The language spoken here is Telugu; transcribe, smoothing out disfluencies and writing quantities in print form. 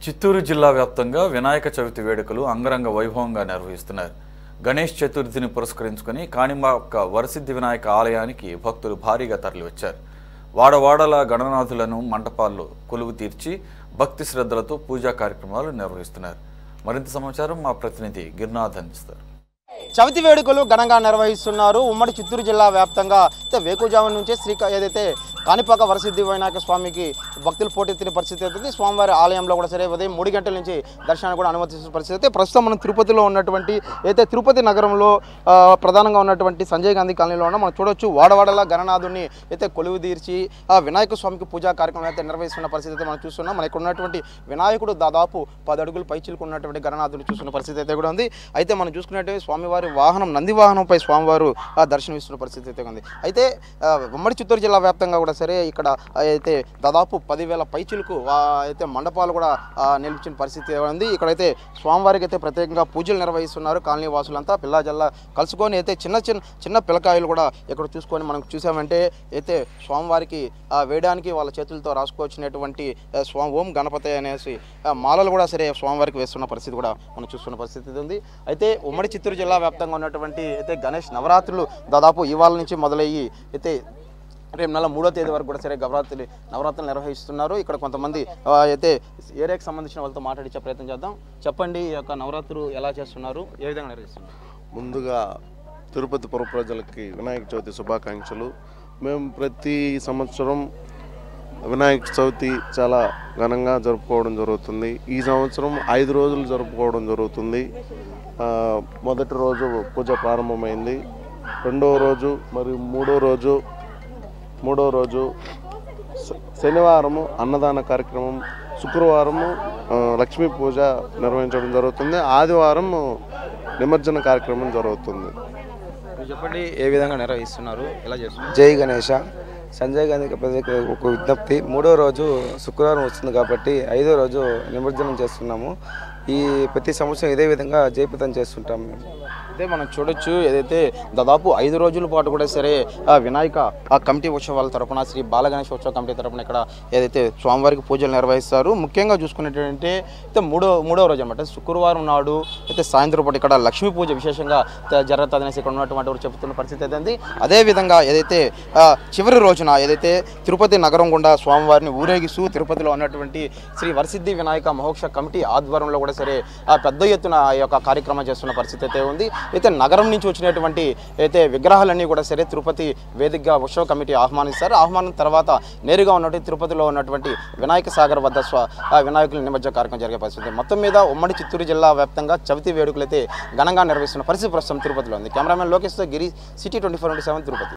చిత్తూరు జిల్లా వ్యాప్తంగా వినాయక చవితి వేడుకలు అంగరంగ వైభవంగా నిర్వహిస్తున్నారు. గణేష్ చతుర్థిని పురస్కరించుకొని కాణిపాక వరసిద్ధి వినాయక ఆలయానికి భక్తులు భారీగా తరలివచ్చారు. వాడవాడల గణనాథులను మంటపాల్లో కొలువు తీర్చి భక్తి శ్రద్ధలతో పూజా కార్యక్రమాలు నిర్వహిస్తున్నారు. మరింత సమాచారం మా ప్రతినిధి గిరినాథ్ అందిస్తారు. చవితి వేడుకలు ఘనంగా నిర్వహిస్తున్నారు. ఉమ్మడి చిత్తూరు జిల్లా వ్యాప్తంగా వేకుజాము నుంచే ఏదైతే కాణిపాక వరసిద్ధి వినాయక స్వామికి భక్తులు పోటెత్తిన పరిస్థితి అవుతుంది. స్వామివారి ఆలయంలో కూడా సరే ఉదయం 3 గంటల నుంచి దర్శనాన్ని కూడా అనుమతిస్తున్న పరిస్థితి అయితే ప్రస్తుతం మనం తిరుపతిలో ఉన్నటువంటి అయితే తిరుపతి నగరంలో ప్రధానంగా ఉన్నటువంటి సంజయ్ గాంధీ కాలనీలో ఉన్న మనం చూడొచ్చు. వాడవాడల గణనాథుని అయితే కొలువు తీర్చి ఆ వినాయక స్వామికి పూజా కార్యక్రమం అయితే నిర్వహిస్తున్న పరిస్థితి అయితే మనం చూస్తున్నాం. మన ఇక్కడ ఉన్నటువంటి వినాయకుడు దాదాపు 10 అడుగులు పైచిలకు ఉన్నటువంటి గణనాథుని చూస్తున్న పరిస్థితి అయితే కూడా ఉంది. అయితే మనం చూసుకున్నట్టు స్వామివారి వాహనం నంది వాహనంపై స్వామివారు దర్శనమిస్తున్న పరిస్థితి అయితే ఉంది. అయితే ఉమ్మడి చిత్తూరు జిల్లా వ్యాప్తంగా కూడా సరే ఇక్కడ అయితే దాదాపు 10,000 పైచిలకు అయితే మండపాలు కూడా నిలిచిన పరిస్థితి ఉంది. ఇక్కడైతే స్వామివారికి అయితే ప్రత్యేకంగా పూజలు నిర్వహిస్తున్నారు. కాలనీ వాసులంతా పిల్లాజల్లా కలుసుకొని అయితే చిన్న పిల్లకాయలు కూడా ఇక్కడ చూసుకొని మనం చూసామంటే అయితే స్వామివారికి వేయడానికి వాళ్ళ చేతులతో రాసుకోవచ్చినటువంటి ఓం గణపతి అనేసి మాలలు కూడా సరే స్వామివారికి వేస్తున్న పరిస్థితి కూడా మనం చూస్తున్న పరిస్థితి ఉంది. అయితే ఉమ్మడి చిత్తూరు జిల్లా వ్యాప్తంగా ఉన్నటువంటి అయితే గణేష్ నవరాత్రులు దాదాపు ఇవాళ నుంచి మొదలయ్యి అయితే రేపు నెల 3వ తేదీ వరకు కూడా సరే నవరాత్రులు నిర్వహిస్తున్నారు. ఇక్కడ కొంతమంది అయితే ఏరియాకి సంబంధించిన వాళ్ళతో మాట్లాడించే ప్రయత్నం చేద్దాం. చెప్పండి, ఈ యొక్క నవరాత్రులు ఎలా చేస్తున్నారు, ఏ విధంగా నిర్వహిస్తున్నారు? ముందుగా తిరుపతి పుర ప్రజలకి వినాయక చవితి శుభాకాంక్షలు. మేము ప్రతి సంవత్సరం వినాయక చవితి చాలా ఘనంగా జరుపుకోవడం జరుగుతుంది. ఈ సంవత్సరం 5 రోజులు జరుపుకోవడం జరుగుతుంది. మొదటి రోజు పూజ ప్రారంభమైంది. రెండవ రోజు మరియు మూడో రోజు శనివారము అన్నదాన కార్యక్రమం, శుక్రవారము లక్ష్మీ పూజ నిర్వహించడం జరుగుతుంది. ఆదివారం నిమజ్జన కార్యక్రమం జరుగుతుంది. చెప్పండి, ఏ విధంగా నిర్వహిస్తున్నారు, ఎలా చేస్తున్నారు? జై గణేష. సంజయ్ గాంధీ ఒక విజ్ఞప్తి. 3వ రోజు శుక్రవారం వస్తుంది కాబట్టి 5వ రోజు నిమజ్జనం చేస్తున్నాము. ఈ ప్రతి సంవత్సరం ఇదే విధంగా జయప్రదం చేస్తుంటాం మేము. అయితే మనం చూడొచ్చు, ఏదైతే దాదాపు 5 రోజుల పాటు కూడా సరే వినాయక కమిటీ ఉత్సవాల తరపున శ్రీ బాలగణేష్ ఉత్సవ కమిటీ తరపున ఇక్కడ ఏదైతే స్వామివారికి పూజలు నిర్వహిస్తారు. ముఖ్యంగా చూసుకునేటంటే అయితే మూడవ రోజు అనమాట శుక్రవారం నాడు అయితే సాయంత్రం పాటు ఇక్కడ లక్ష్మీ పూజ విశేషంగా జరుగుతుంది అనేసి ఇక్కడ ఉన్నటువంటి వారు చెబుతున్న పరిస్థితి అయితే. అదేవిధంగా ఏదైతే చివరి రోజున ఏదైతే తిరుపతి నగరం గుండా స్వామివారిని ఊరేగిస్తూ తిరుపతిలో ఉన్నటువంటి శ్రీ వరసిద్ధి వినాయక మహోక్ష కమిటీ ఆధ్వర్యంలో కూడా సరే పెద్ద ఎత్తున ఈ యొక్క కార్యక్రమం చేస్తున్న పరిస్థితి అయితే ఉంది. అయితే నగరం నుంచి వచ్చినటువంటి అయితే విగ్రహాలన్నీ కూడా సరే తిరుపతి వేదికగా ఉత్సవ కమిటీ ఆహ్వానిస్తారు. ఆహ్వానం తర్వాత నేరుగా ఉన్నటువంటి తిరుపతిలో ఉన్నటువంటి వినాయక సాగర్ వద్ద వినాయకుల నిమజ్జన కార్యక్రమం జరిగే పరిస్థితి. మొత్తం మీద ఉమ్మడి చిత్తూరు జిల్లా వ్యాప్తంగా చవితి వేడుకలు అయితే ఘనంగా నిర్వహిస్తున్న పరిస్థితి ప్రస్తుతం తిరుపతిలో ఉంది. కెమెరామెన్ లోకేష్తో గిరి, సిటీ 24/7 తిరుపతి.